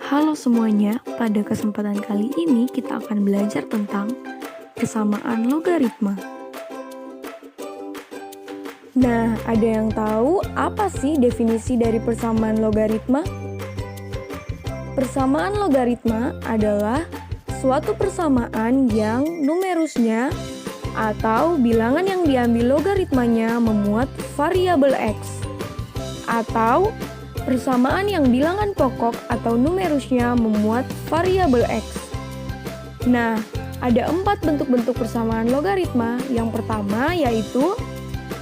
Halo semuanya, pada kesempatan kali ini kita akan belajar tentang persamaan logaritma. Nah, ada yang tahu apa sih definisi dari persamaan logaritma? Persamaan logaritma adalah suatu persamaan yang numerusnya atau bilangan yang diambil logaritmanya memuat variabel x, atau persamaan yang bilangan pokok atau numerusnya memuat variabel x. Nah, ada 4 bentuk-bentuk persamaan logaritma. Yang pertama yaitu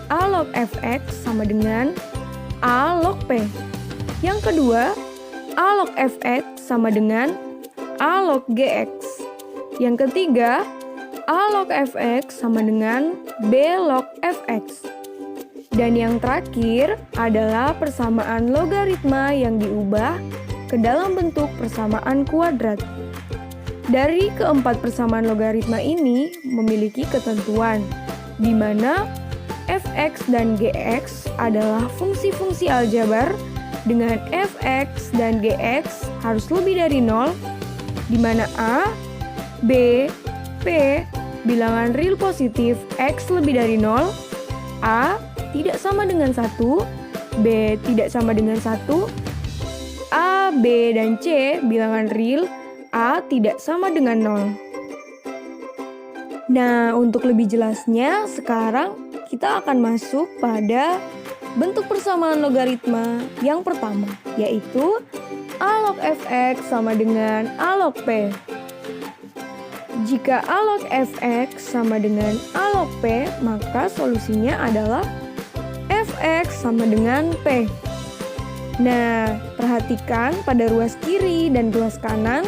A log fx sama dengan A log p. Yang kedua, A log fx sama dengan A log gx. Yang ketiga, A log fx sama dengan B log fx. Dan yang terakhir adalah persamaan logaritma yang diubah ke dalam bentuk persamaan kuadrat. Dari keempat persamaan logaritma ini memiliki ketentuan, di mana fx dan gx adalah fungsi-fungsi aljabar dengan fx dan gx harus lebih dari 0, di mana a, b, p bilangan real positif x lebih dari 0, a tidak sama dengan 1, b tidak sama dengan 1, a, b, dan c bilangan real a tidak sama dengan 0. Nah, untuk lebih jelasnya, sekarang kita akan masuk pada bentuk persamaan logaritma yang pertama, yaitu A log fx sama dengan A log p. Jika A log fx sama dengan A log p, maka solusinya adalah fx sama dengan p. Nah, perhatikan pada ruas kiri dan ruas kanan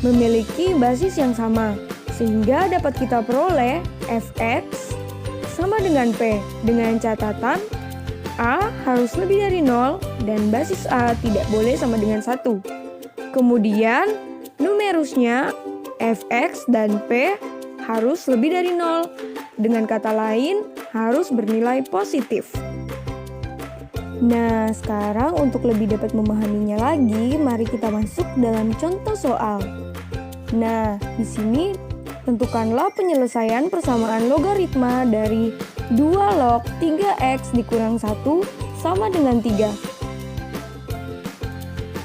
memiliki basis yang sama, sehingga dapat kita peroleh fx sama dengan p dengan catatan a harus lebih dari 0 dan basis a tidak boleh sama dengan 1. Kemudian numerusnya fx dan p harus lebih dari 0. Dengan kata lain, harus bernilai positif. Nah, sekarang untuk lebih dapat memahaminya lagi, mari kita masuk dalam contoh soal. Nah, di sini tentukanlah penyelesaian persamaan logaritma dari 2 log 3x dikurang 1 sama dengan 3.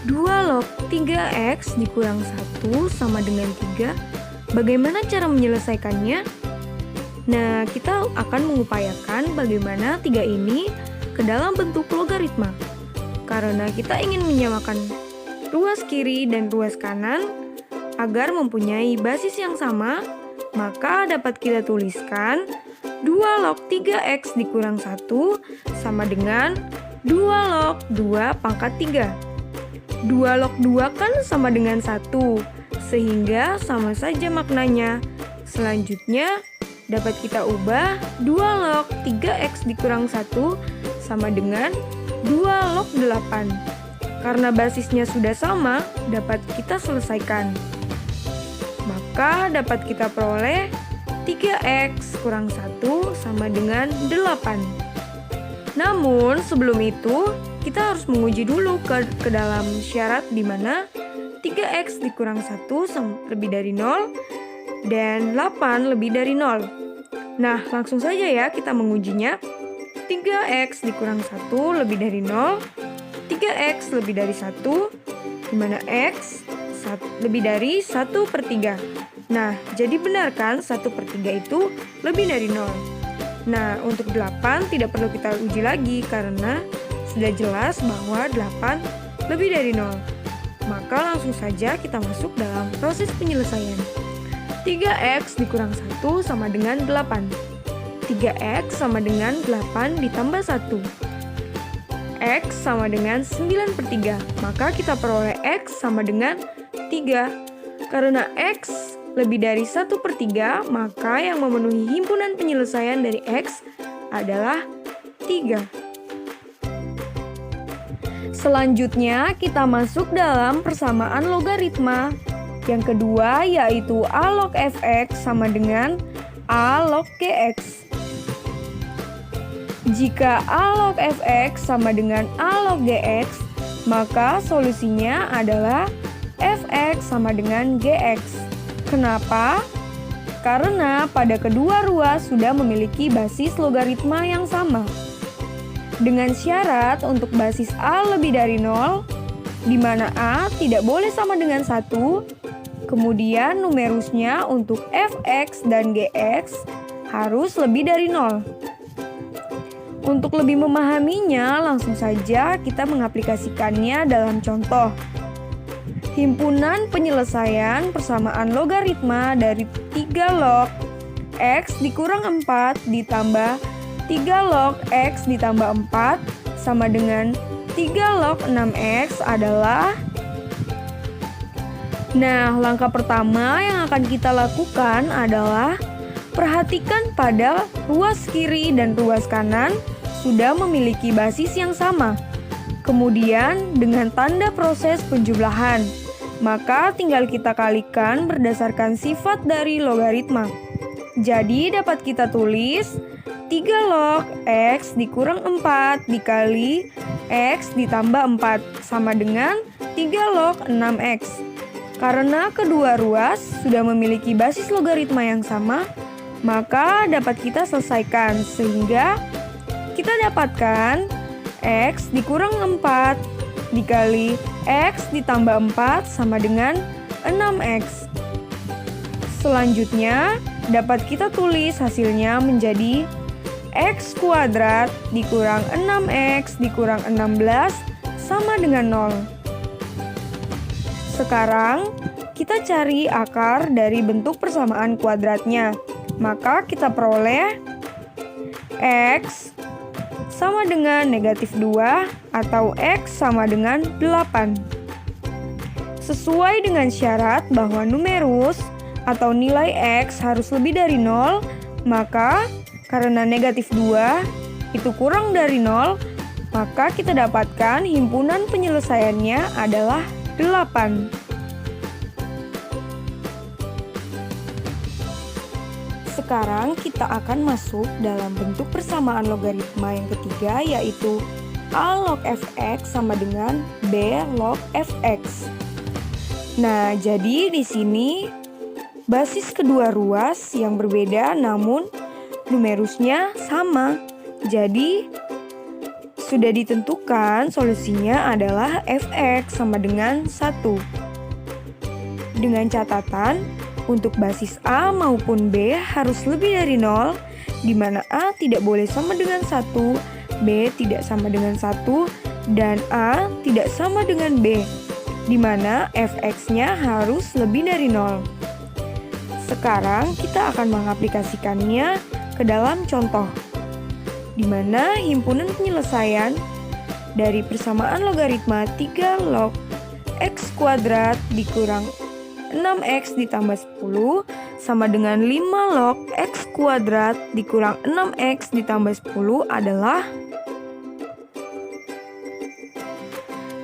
2 log 3x dikurang 1 sama dengan 3. Bagaimana cara menyelesaikannya? Nah, kita akan mengupayakan bagaimana 3 ini ke dalam bentuk logaritma. Karena kita ingin menyamakan ruas kiri dan ruas kanan agar mempunyai basis yang sama, maka dapat kita tuliskan 2 log 3x dikurang 1 sama dengan 2 log 2 pangkat 3. 2 log 2 kan sama dengan 1, sehingga sama saja maknanya. Selanjutnya, dapat kita ubah 2 log 3x dikurang 1 sama dengan 2 log 8. Karena basisnya sudah sama, dapat kita selesaikan. Maka dapat kita peroleh 3x kurang 1 sama dengan 8. Namun sebelum itu, kita harus menguji dulu ke dalam syarat di mana 3x dikurang 1 lebih dari 0 dan 8 lebih dari 0. Nah, langsung saja ya kita mengujinya. 3x dikurang 1 lebih dari 0, 3x lebih dari 1, di mana x lebih dari 1/3. Nah, jadi benar kan 1/3 itu lebih dari 0. Nah, untuk 8 tidak perlu kita uji lagi karena sudah jelas bahwa 8 lebih dari 0. Maka langsung saja kita masuk dalam proses penyelesaian. 3x dikurang 1 sama dengan 8. 3x sama dengan 8 ditambah 1. X sama dengan 9/3. Maka kita peroleh x sama dengan 3. Karena x lebih dari 1/3, maka yang memenuhi himpunan penyelesaian dari x adalah 3. Selanjutnya kita masuk dalam persamaan logaritma. Yang kedua yaitu A log fx sama dengan A log gx. Jika A log fx sama dengan A log gx, maka solusinya adalah fx sama dengan gx. Kenapa? Karena pada kedua ruas sudah memiliki basis logaritma yang sama. Dengan syarat untuk basis A lebih dari 0, di mana A tidak boleh sama dengan 1, kemudian numerusnya untuk fx dan gx harus lebih dari 0. Untuk lebih memahaminya, langsung saja kita mengaplikasikannya dalam contoh. Himpunan penyelesaian persamaan logaritma dari 3 log x dikurang 4 ditambah 3 log x ditambah 4 sama dengan 3 log 6x adalah. Nah, langkah pertama yang akan kita lakukan adalah perhatikan pada ruas kiri dan ruas kanan sudah memiliki basis yang sama. Kemudian dengan tanda proses penjumlahan, maka tinggal kita kalikan berdasarkan sifat dari logaritma. Jadi dapat kita tulis 3 log x dikurang 4 dikali x ditambah 4 sama dengan 3 log 6x. Karena kedua ruas sudah memiliki basis logaritma yang sama, maka dapat kita selesaikan sehingga kita dapatkan x dikurang 4 dikali x ditambah 4 sama dengan 6x. Selanjutnya dapat kita tulis hasilnya menjadi x kuadrat dikurang 6x dikurang 16 sama dengan 0. Sekarang kita cari akar dari bentuk persamaan kuadratnya. Maka kita peroleh x sama dengan negatif 2 atau x sama dengan 8. Sesuai dengan syarat bahwa numerus atau nilai x harus lebih dari 0, maka karena negatif 2 itu kurang dari 0, maka kita dapatkan himpunan penyelesaiannya adalah 8. Sekarang kita akan masuk dalam bentuk persamaan logaritma yang ketiga, yaitu A log fx sama dengan B log fx. Nah, jadi di sini basis kedua ruas yang berbeda namun numerusnya sama. Jadi sudah ditentukan solusinya adalah fx sama dengan 1. Dengan catatan untuk basis A maupun B harus lebih dari 0, di mana A tidak boleh sama dengan 1, B tidak sama dengan 1, dan A tidak sama dengan B, di mana fx-nya harus lebih dari 0. Sekarang kita akan mengaplikasikannya ke dalam contoh, di mana himpunan penyelesaian dari persamaan logaritma 3 log x kuadrat dikurang 6x ditambah 10 sama dengan 5 log x kuadrat dikurang 6x ditambah 10 adalah.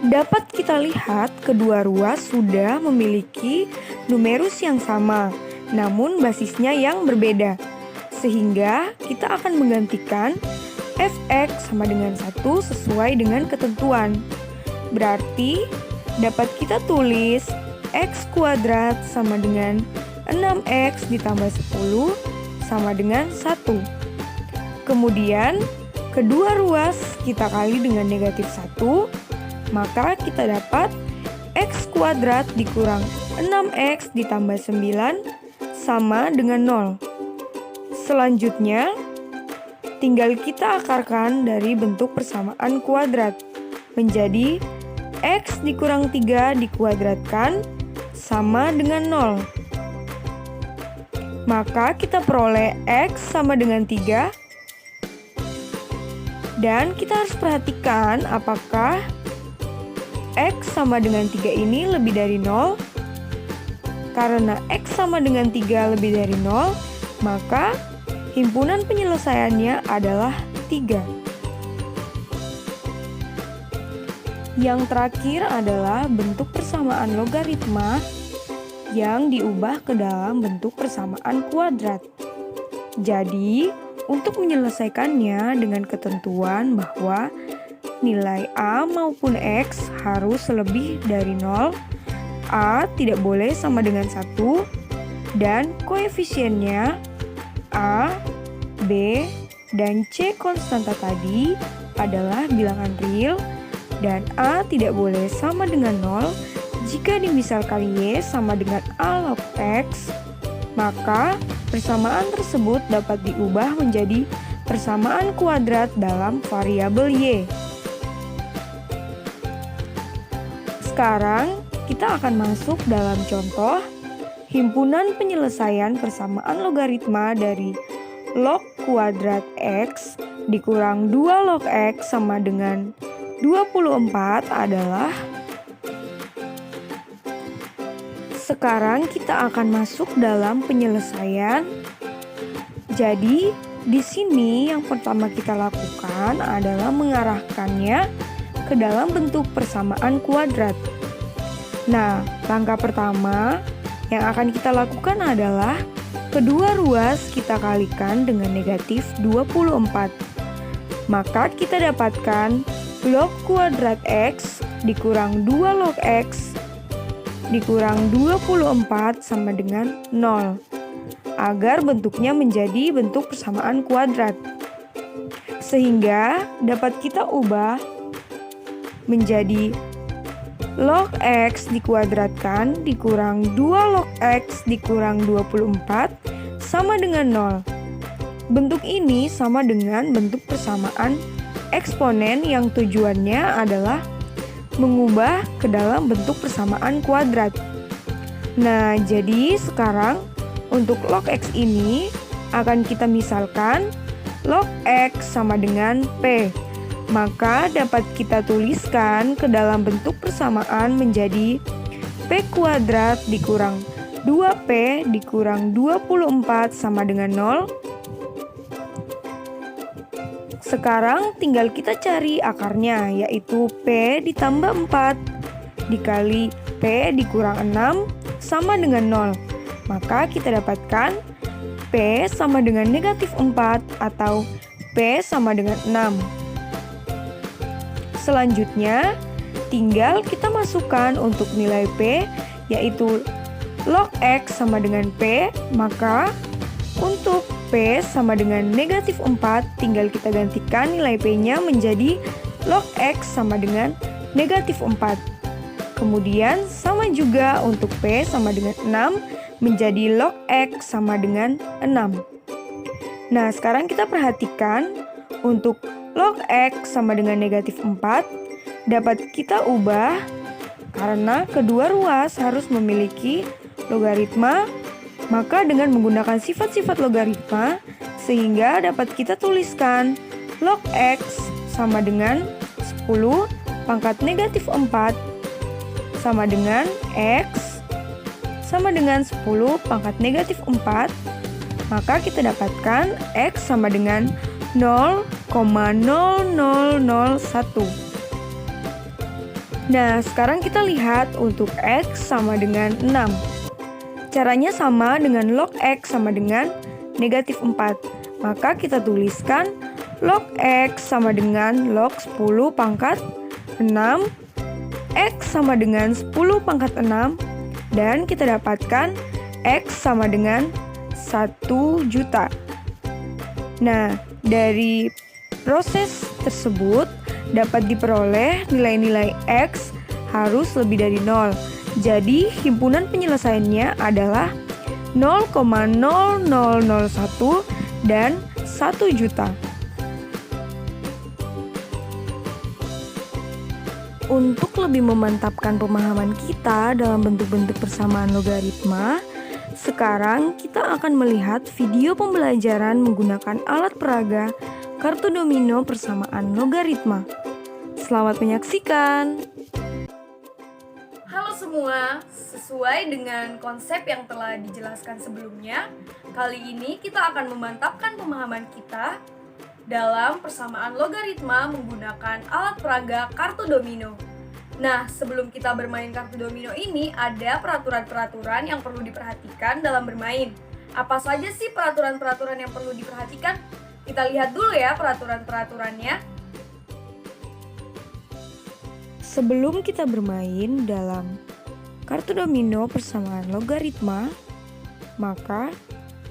Dapat kita lihat kedua ruas sudah memiliki numerus yang sama, namun basisnya yang berbeda. Sehingga kita akan menggantikan fx sama dengan 1 sesuai dengan ketentuan. Berarti dapat kita tulis x kuadrat sama dengan 6x ditambah 10 sama dengan 1. Kemudian kedua ruas kita kali dengan negatif 1, maka kita dapat x kuadrat dikurang 6x ditambah 9 sama dengan 0. Selanjutnya, tinggal kita akarkan dari bentuk persamaan kuadrat menjadi x dikurang 3 dikuadratkan sama dengan 0. Maka kita peroleh x sama dengan 3. Dan kita harus perhatikan apakah x sama dengan 3 ini lebih dari 0. Karena x sama dengan 3 lebih dari 0, maka himpunan penyelesaiannya adalah 3. Yang terakhir adalah bentuk persamaan logaritma yang diubah ke dalam bentuk persamaan kuadrat. Jadi, untuk menyelesaikannya dengan ketentuan bahwa nilai A maupun X harus lebih dari 0, A tidak boleh sama dengan 1 dan koefisiennya A, B, dan C konstanta tadi adalah bilangan real dan A tidak boleh sama dengan 0 jika dimisalkan Y sama dengan A log X, maka persamaan tersebut dapat diubah menjadi persamaan kuadrat dalam variabel Y. Sekarang kita akan masuk dalam contoh himpunan penyelesaian persamaan logaritma dari log kuadrat X dikurang 2 log X sama dengan 24 adalah. Sekarang kita akan masuk dalam penyelesaian. Jadi, di sini yang pertama kita lakukan adalah mengarahkannya ke dalam bentuk persamaan kuadrat. Nah, langkah pertama yang akan kita lakukan adalah kedua ruas kita kalikan dengan negatif 24. Maka kita dapatkan log kuadrat X dikurang 2 log X dikurang 24 sama dengan 0, agar bentuknya menjadi bentuk persamaan kuadrat. Sehingga dapat kita ubah menjadi log X dikuadratkan dikurang 2 log X dikurang 24 sama dengan 0. Bentuk ini sama dengan bentuk persamaan eksponen yang tujuannya adalah mengubah ke dalam bentuk persamaan kuadrat. Nah, jadi sekarang untuk log X ini akan kita misalkan log X sama dengan P. Maka dapat kita tuliskan ke dalam bentuk persamaan menjadi P kuadrat dikurang 2P dikurang 24 sama dengan 0. Sekarang tinggal kita cari akarnya, yaitu P ditambah 4 dikali P dikurang 6 sama dengan 0. Maka kita dapatkan P sama dengan negatif 4 atau P sama dengan 6. Selanjutnya, tinggal kita masukkan untuk nilai P, yaitu log X sama dengan P, maka untuk P sama dengan negatif 4, tinggal kita gantikan nilai P-nya menjadi log X sama dengan negatif 4. Kemudian sama juga untuk P sama dengan 6, menjadi log X sama dengan 6. Nah, sekarang kita perhatikan untuk log X sama dengan negatif 4 dapat kita ubah karena kedua ruas harus memiliki logaritma. Maka dengan menggunakan sifat-sifat logaritma, sehingga dapat kita tuliskan log X sama dengan 10 pangkat negatif 4 sama dengan X sama dengan 10 pangkat negatif 4. Maka kita dapatkan X sama dengan 0,0001. Nah, sekarang kita lihat untuk X sama dengan 6. Caranya sama dengan log X sama dengan negatif 4. Maka kita tuliskan log X sama dengan log 10 pangkat 6. X sama dengan 10 pangkat 6. Dan kita dapatkan X sama dengan 1 juta. Nah, dari proses tersebut dapat diperoleh nilai-nilai X harus lebih dari 0. Jadi, himpunan penyelesaiannya adalah 0,0001 dan 1 juta. Untuk lebih memantapkan pemahaman kita dalam bentuk-bentuk persamaan logaritma, sekarang kita akan melihat video pembelajaran menggunakan alat peraga kartu domino persamaan logaritma. Selamat menyaksikan! Halo semua, sesuai dengan konsep yang telah dijelaskan sebelumnya, kali ini kita akan memantapkan pemahaman kita dalam persamaan logaritma menggunakan alat peraga kartu domino. Nah, sebelum kita bermain kartu domino ini, ada peraturan-peraturan yang perlu diperhatikan dalam bermain. Apa saja sih peraturan-peraturan yang perlu diperhatikan? Kita lihat dulu ya peraturan-peraturannya. Sebelum kita bermain dalam kartu domino persamaan logaritma, maka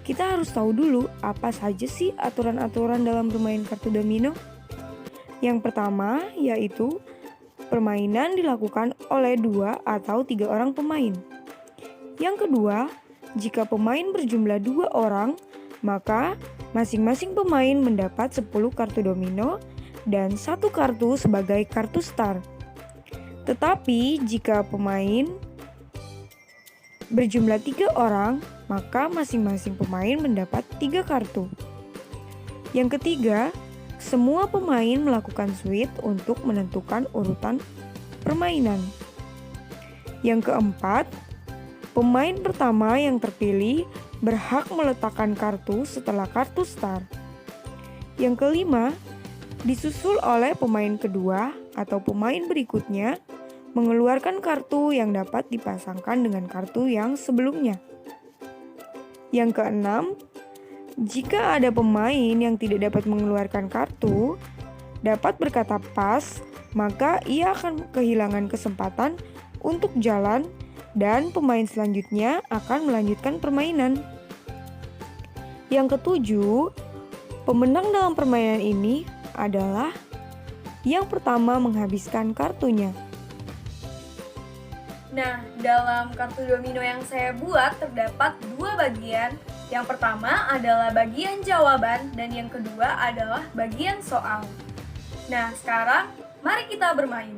kita harus tahu dulu apa saja sih aturan-aturan dalam bermain kartu domino. Yang pertama yaitu permainan dilakukan oleh 2 atau 3 orang pemain. Yang kedua, jika pemain berjumlah 2 orang, maka masing-masing pemain mendapat 10 kartu domino dan 1 kartu sebagai kartu star. Tetapi jika pemain berjumlah 3 orang, maka masing-masing pemain mendapat 3 kartu. Yang ketiga, semua pemain melakukan switch untuk menentukan urutan permainan. Yang keempat, pemain pertama yang terpilih berhak meletakkan kartu setelah kartu star. Yang kelima, disusul oleh pemain kedua atau pemain berikutnya mengeluarkan kartu yang dapat dipasangkan dengan kartu yang sebelumnya. Yang keenam, jika ada pemain yang tidak dapat mengeluarkan kartu, dapat berkata pas, maka ia akan kehilangan kesempatan untuk jalan dan pemain selanjutnya akan melanjutkan permainan. Yang ketujuh, pemenang dalam permainan ini adalah yang pertama menghabiskan kartunya. Nah, dalam kartu domino yang saya buat terdapat 2 bagian. Yang pertama adalah bagian jawaban dan yang kedua adalah bagian soal. Nah, sekarang mari kita bermain.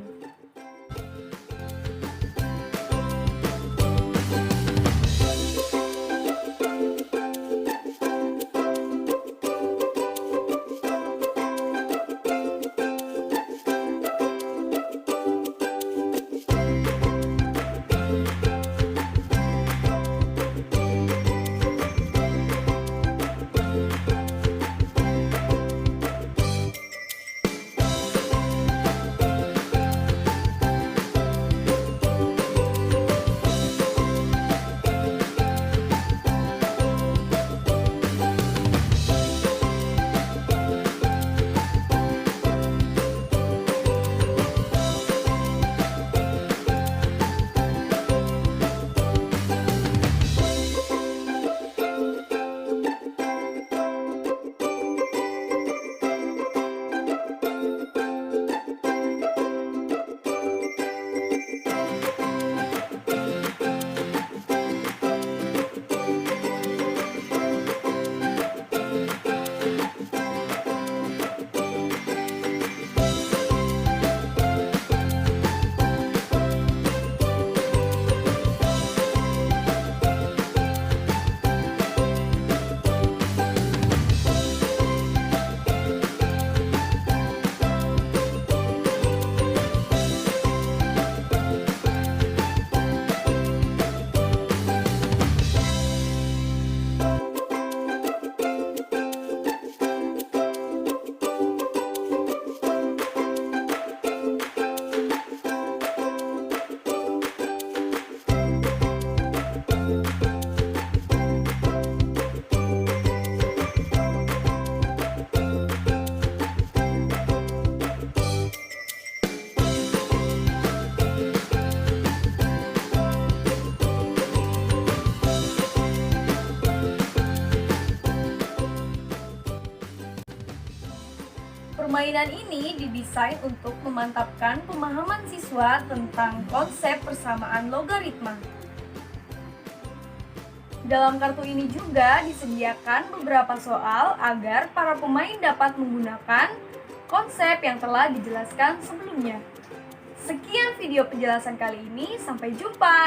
Permainan ini didesain untuk memantapkan pemahaman siswa tentang konsep persamaan logaritma. Dalam kartu ini juga disediakan beberapa soal agar para pemain dapat menggunakan konsep yang telah dijelaskan sebelumnya. Sekian video penjelasan kali ini, sampai jumpa.